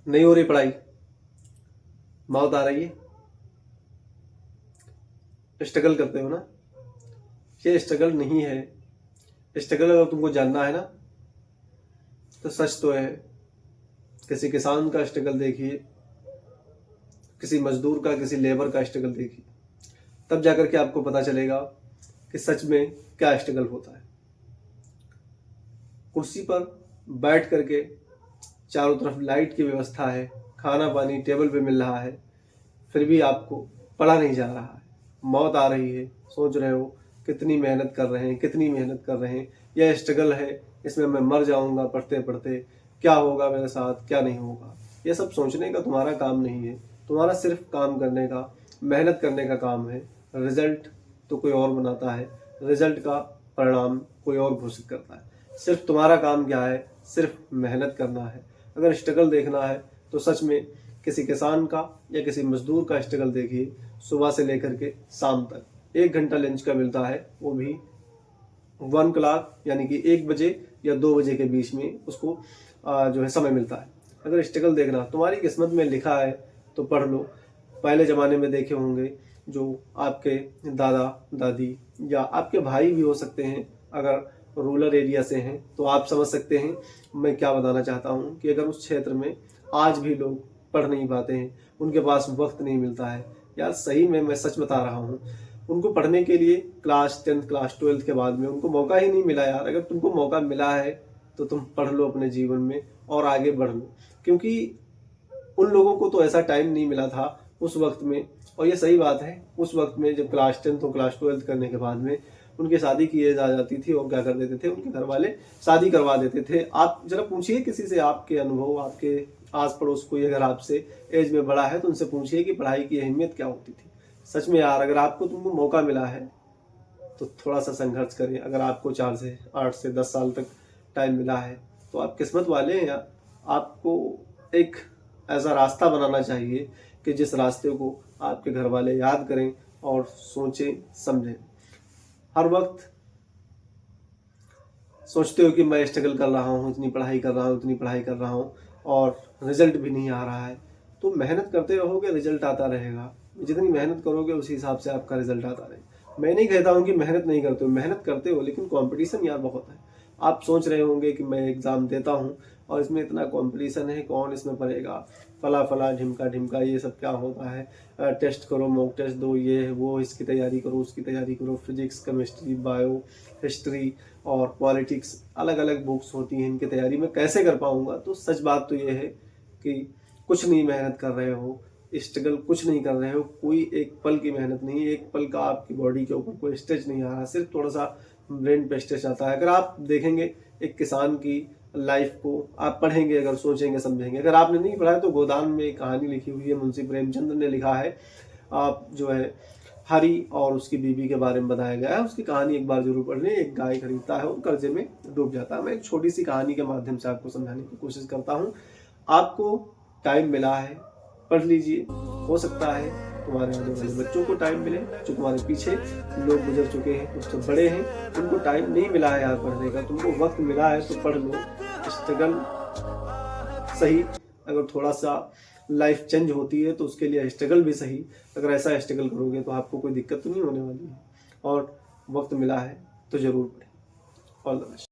नहीं हो रही पढ़ाई, मौत आ रही है, स्ट्रगल करते हो ना। ये स्ट्रगल नहीं है। स्ट्रगल अगर तुमको जानना है ना तो सच तो है, किसी किसान का स्ट्रगल देखिए, किसी मजदूर का, किसी लेबर का स्ट्रगल देखिए, तब जाकर के आपको पता चलेगा कि सच में क्या स्ट्रगल होता है। कुर्सी पर बैठ करके चारों तरफ लाइट की व्यवस्था है, खाना पानी टेबल पे मिल रहा है, फिर भी आपको पढ़ा नहीं जा रहा है। मौत आ रही है, सोच रहे हो कितनी मेहनत कर रहे हैं, कितनी मेहनत कर रहे हैं, यह स्ट्रगल है, इसमें मैं मर जाऊंगा पढ़ते पढ़ते, क्या होगा मेरे साथ, क्या नहीं होगा। ये सब सोचने का तुम्हारा काम नहीं है। तुम्हारा सिर्फ काम करने का, मेहनत करने का काम है। रिजल्ट तो कोई और बनाता है, रिजल्ट का परिणाम कोई और घोषित करता है। सिर्फ तुम्हारा काम क्या है, सिर्फ मेहनत करना है। अगर स्ट्रगल देखना है तो सच में किसी किसान का या किसी मजदूर का स्ट्रगल देखिए। सुबह से लेकर के शाम तक 1 घंटा लंच का मिलता है, वो भी 1 क्लॉक यानी कि 1 बजे या 2 बजे के बीच में उसको जो है समय मिलता है। अगर स्ट्रगल देखना तुम्हारी किस्मत में लिखा है तो पढ़ लो। पहले ज़माने में देखे होंगे जो आपके दादा दादी या आपके भाई भी हो सकते हैं, अगर रूरल एरिया से हैं तो आप समझ सकते हैं मैं क्या बताना चाहता हूँ कि अगर उस क्षेत्र में आज भी लोग पढ़ नहीं पाते हैं, उनके पास वक्त नहीं मिलता है। यार सही में मैं सच बता रहा हूँ, उनको पढ़ने के लिए क्लास 10th क्लास 12th के बाद में उनको मौका ही नहीं मिला। यार अगर तुमको मौका मिला है तो तुम पढ़ लो अपने जीवन में और आगे बढ़ लो, क्योंकि उन लोगों को तो ऐसा टाइम नहीं मिला था उस वक्त में। और ये सही बात है, उस वक्त में जब क्लास 10th और क्लास 12th करने के बाद में उनकी शादी की एज आ जाती थी और क्या कर देते थे, उनके घर वाले शादी करवा देते थे। आप जरा पूछिए किसी से, आपके अनुभव, आपके आस पड़ोस कोई अगर आपसे एज में बड़ा है तो उनसे पूछिए कि पढ़ाई की अहमियत क्या होती थी। सच में यार अगर आपको तुमको मौका मिला है तो थोड़ा सा संघर्ष करें। अगर आपको 4 से 8 से 10 साल तक टाइम मिला है तो आप किस्मत वाले हैं यार। आपको एक ऐसा रास्ता बनाना चाहिए कि जिस रास्ते को आपके घर वाले याद करें और सोचें समझें। हर वक्त सोचते हो कि मैं स्ट्रगल कर रहा हूँ, इतनी पढ़ाई कर रहा हूँ, इतनी पढ़ाई कर रहा हूँ और रिजल्ट भी नहीं आ रहा है, तो मेहनत करते रहोगे रिजल्ट आता रहेगा। जितनी मेहनत करोगे उसी हिसाब से आपका रिजल्ट आता रहेगा। मैं नहीं कहता हूँ कि मेहनत नहीं करते हो, मेहनत करते हो, लेकिन कंपटीशन यार बहुत है। आप सोच रहे होंगे कि मैं एग्ज़ाम देता हूँ और इसमें इतना कंपटीशन है, कौन इसमें पढ़ेगा, फला फला ढिमका ढिमका ये सब क्या होता है। टेस्ट करो, मॉक टेस्ट दो, ये है वो, इसकी तैयारी करो, उसकी तैयारी करो। फिजिक्स, केमिस्ट्री, बायो, हिस्ट्री और पॉलिटिक्स, अलग अलग बुक्स होती हैं, इनकी तैयारी मैं कैसे कर पाऊँगा। तो सच बात तो ये है कि कुछ नहीं मेहनत कर रहे हो, स्ट्रगल कुछ नहीं कर रहे हो, कोई एक पल की मेहनत नहीं, एक पल का आपकी बॉडी के ऊपर कोई स्ट्रेच नहीं आ रहा, सिर्फ थोड़ा सा ब्रेन पे स्ट्रेच आता है। अगर आप देखेंगे एक किसान की लाइफ को, आप पढ़ेंगे, अगर सोचेंगे समझेंगे। अगर आपने नहीं पढ़ा है तो गोदान में एक कहानी लिखी हुई है, मुंशी प्रेमचंद ने लिखा है। आप जो है हरी और उसकी बीवी के बारे में बताया गया है, उसकी कहानी एक बार जरूर पढ़ लें। एक गाय खरीदता है, वो कर्जे में डूब जाता है। मैं एक छोटी सी कहानी के माध्यम से आपको समझाने की कोशिश करता हूँ। आपको टाइम मिला है, पढ़ लीजिए। हो सकता है तुम्हारे आने वाले बच्चों को टाइम मिले, जो तुम्हारे पीछे लोग गुजर चुके हैं, उससे बड़े हैं, उनको टाइम नहीं मिला है यार पढ़ने का। तुमको वक्त मिला है तो पढ़ लो। स्ट्रगल सही, अगर थोड़ा सा लाइफ चेंज होती है तो उसके लिए स्ट्रगल भी सही। अगर ऐसा स्ट्रगल करोगे तो आपको कोई दिक्कत तो नहीं होने वाली है। और वक्त मिला है तो जरूर पढ़ें। All the best.